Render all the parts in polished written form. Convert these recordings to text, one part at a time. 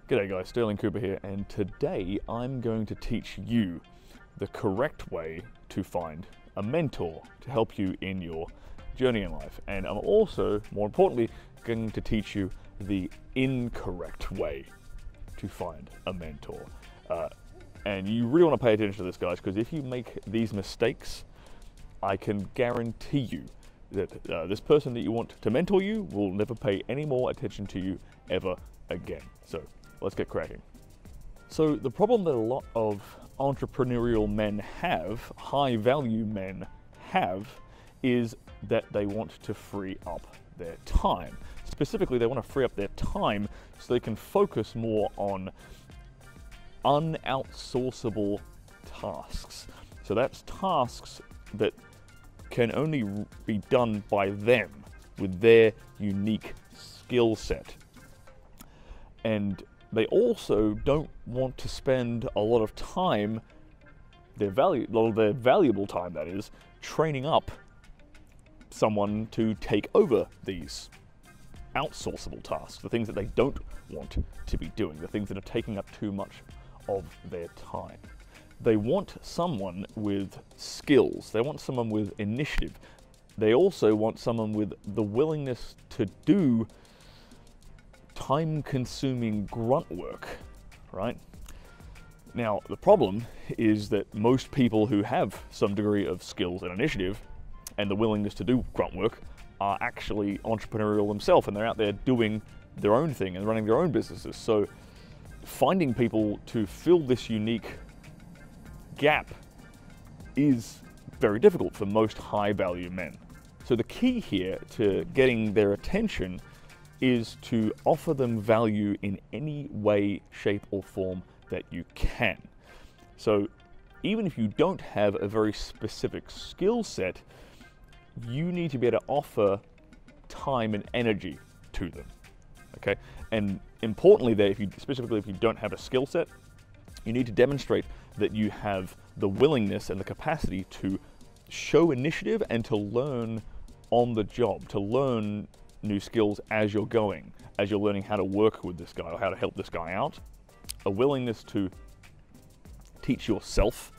G'day guys, Stirling Cooper here, and today I'm going to teach you the correct way to find a mentor to help you in your journey in life. And I'm also, more importantly, going to teach you the incorrect way to find a mentor. And you really want to pay attention to this, guys, because if you make these mistakes, I can guarantee you that this person that you want to mentor you will never pay any more attention to you ever again. So let's get cracking. So the problem that a lot of entrepreneurial men have, high value men have, is that they want to free up their time. Specifically, they want to free up their time so they can focus more on unoutsourceable tasks. So that's tasks that can only be done by them with their unique skill set. And they also don't want to spend a lot of time, their valuable time that is, training up someone to take over these outsourceable tasks, the things that they don't want to be doing, the things that are taking up too much of their time. They want someone with skills, they want someone with initiative, they also want someone with the willingness to do time-consuming grunt work, right? Now, the problem is that most people who have some degree of skills and initiative and the willingness to do grunt work are actually entrepreneurial themselves, and they're out there doing their own thing and running their own businesses. So finding people to fill this unique gap is very difficult for most high-value men. So the key here to getting their attention is to offer them value in any way, shape, or form that you can. So even if you don't have a very specific skill set, you need to be able to offer time and energy to them, okay? And importantly there, specifically if you don't have a skill set, you need to demonstrate that you have the willingness and the capacity to show initiative and to learn on the job, to learn new skills as you're going, as you're learning how to work with this guy or how to help this guy out. A willingness to teach yourself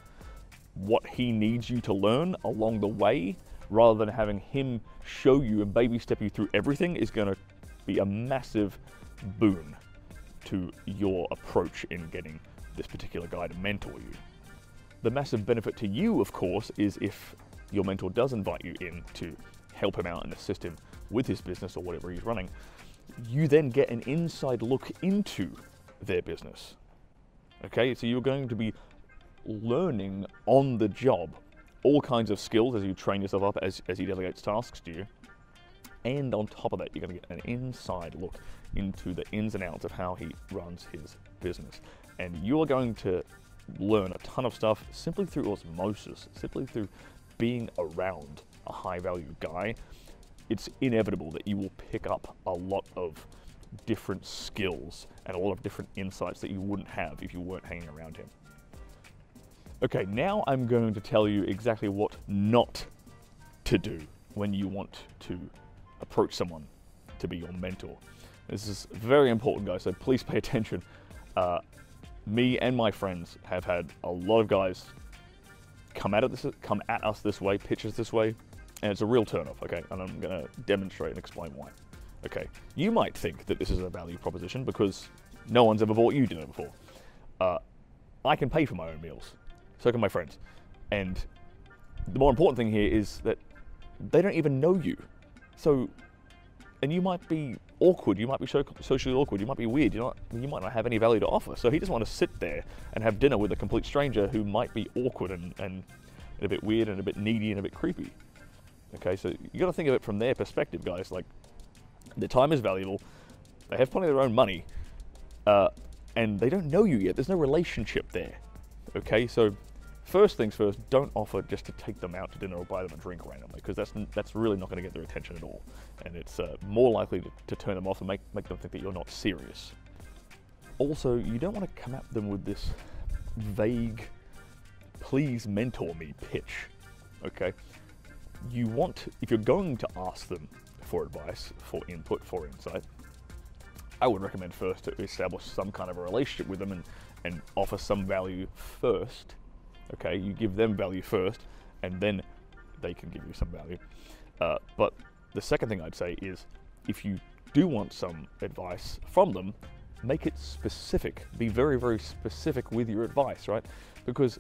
what he needs you to learn along the way, rather than having him show you and baby step you through everything, is going to be a massive boon to your approach in getting this particular guy to mentor you. The massive benefit to you, of course, is if your mentor does invite you in to help him out and assist him with his business or whatever he's running, you then get an inside look into their business. Okay, so you're going to be learning on the job all kinds of skills as you train yourself up, as he delegates tasks to you. And on top of that, you're going to get an inside look into the ins and outs of how he runs his business. And you're going to learn a ton of stuff simply through osmosis, simply through being around a high-value guy. It's inevitable that you will pick up a lot of different skills and a lot of different insights that you wouldn't have if you weren't hanging around him. Okay, now I'm going to tell you exactly what not to do when you want to approach someone to be your mentor. This is very important, guys, so please pay attention. Me and my friends have had a lot of guys come at us this way, pitch us this way, and it's a real turn-off, okay? And I'm going to demonstrate and explain why. Okay, you might think that this is a value proposition because no one's ever bought you dinner before. I can pay for my own meals, so can my friends. And the more important thing here is that they don't even know you. So, and you might be awkward, you might be socially awkward, you might be weird, you might not have any value to offer. So he just wants to sit there and have dinner with a complete stranger who might be awkward and a bit weird and a bit needy and a bit creepy. Okay, so you got to think of it from their perspective, guys. Like, their time is valuable, they have plenty of their own money, and they don't know you yet. There's no relationship there. Okay, so first things first, don't offer just to take them out to dinner or buy them a drink randomly, because that's really not going to get their attention at all, and it's more likely to turn them off and make them think that you're not serious. Also, you don't want to come at them with this vague, please mentor me pitch. Okay, you want, if you're going to ask them for advice, for input, for insight, I would recommend first to establish some kind of a relationship with them and offer some value first. Okay, you give them value first, and then they can give you some value. But the second thing I'd say is, if you do want some advice from them, make it specific. Be very, very specific with your advice, right? Because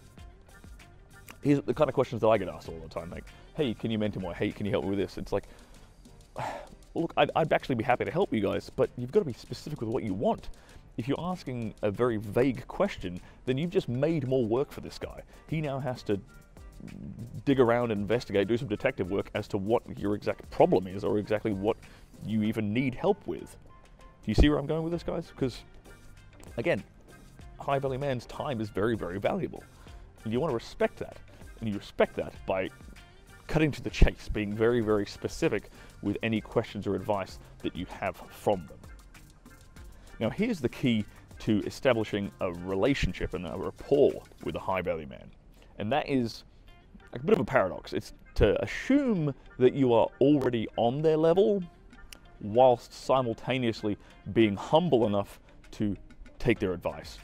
here's the kind of questions that I get asked all the time, like, hey, can you mentor me? Hey, can you help me with this? It's like, look, I'd actually be happy to help you guys, but you've got to be specific with what you want. If you're asking a very vague question, then you've just made more work for this guy. He now has to dig around, investigate, do some detective work as to what your exact problem is, or exactly what you even need help with. Do you see where I'm going with this, guys? Because, again, high value man's time is very, very valuable. And you want to respect that. And you respect that by cutting to the chase, being very, very specific with any questions or advice that you have from them. Now, here's the key to establishing a relationship and a rapport with a high value man. And that is a bit of a paradox. It's to assume that you are already on their level whilst simultaneously being humble enough to take their advice.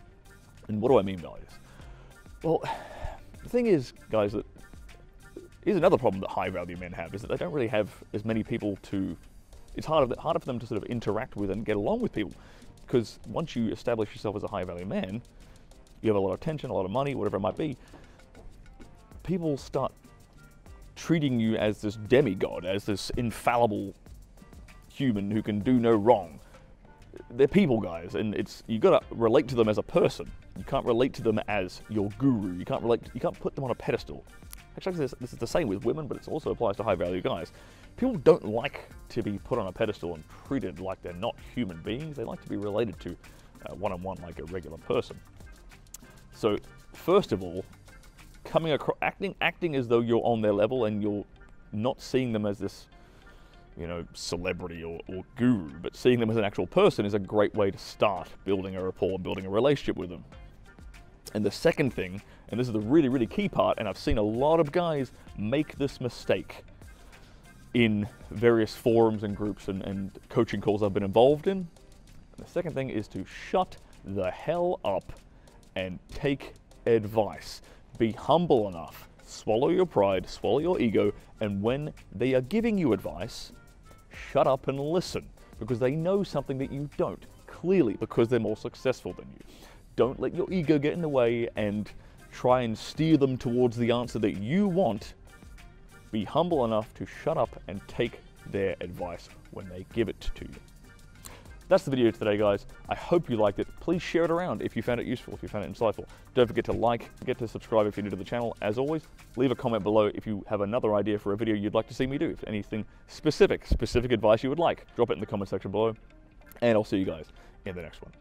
And what do I mean by this? Well, the thing is, guys, that here's another problem that high value men have, is that they don't really have as many people to, it's harder for them to sort of interact with and get along with people. Because once you establish yourself as a high value man, you have a lot of attention, a lot of money, whatever it might be, people start treating you as this demigod, as this infallible human who can do no wrong. They're people, guys, and you got to relate to them as a person. You can't relate to them as your guru. You can't put them on a pedestal. Actually, this is the same with women, but it also applies to high value guys. People don't like to be put on a pedestal and treated like they're not human beings. They like to be related to one-on-one like a regular person. So, first of all, acting as though you're on their level and you're not seeing them as this, you know, celebrity or guru, but seeing them as an actual person is a great way to start building a rapport, building a relationship with them. And the second thing, and this is the really, really key part, and I've seen a lot of guys make this mistake in various forums and groups and coaching calls I've been involved in. And the second thing is to shut the hell up and take advice. Be humble enough, swallow your pride, swallow your ego, and when they are giving you advice, shut up and listen, because they know something that you don't, clearly, because they're more successful than you. Don't let your ego get in the way and try and steer them towards the answer that you want. Be humble enough to shut up and take their advice when they give it to you. That's the video today, guys. I hope you liked it. Please share it around if you found it useful, if you found it insightful. Don't forget to like, forget to subscribe if you're new to the channel. As always, leave a comment below if you have another idea for a video you'd like to see me do. If anything specific advice you would like, drop it in the comment section below. And I'll see you guys in the next one.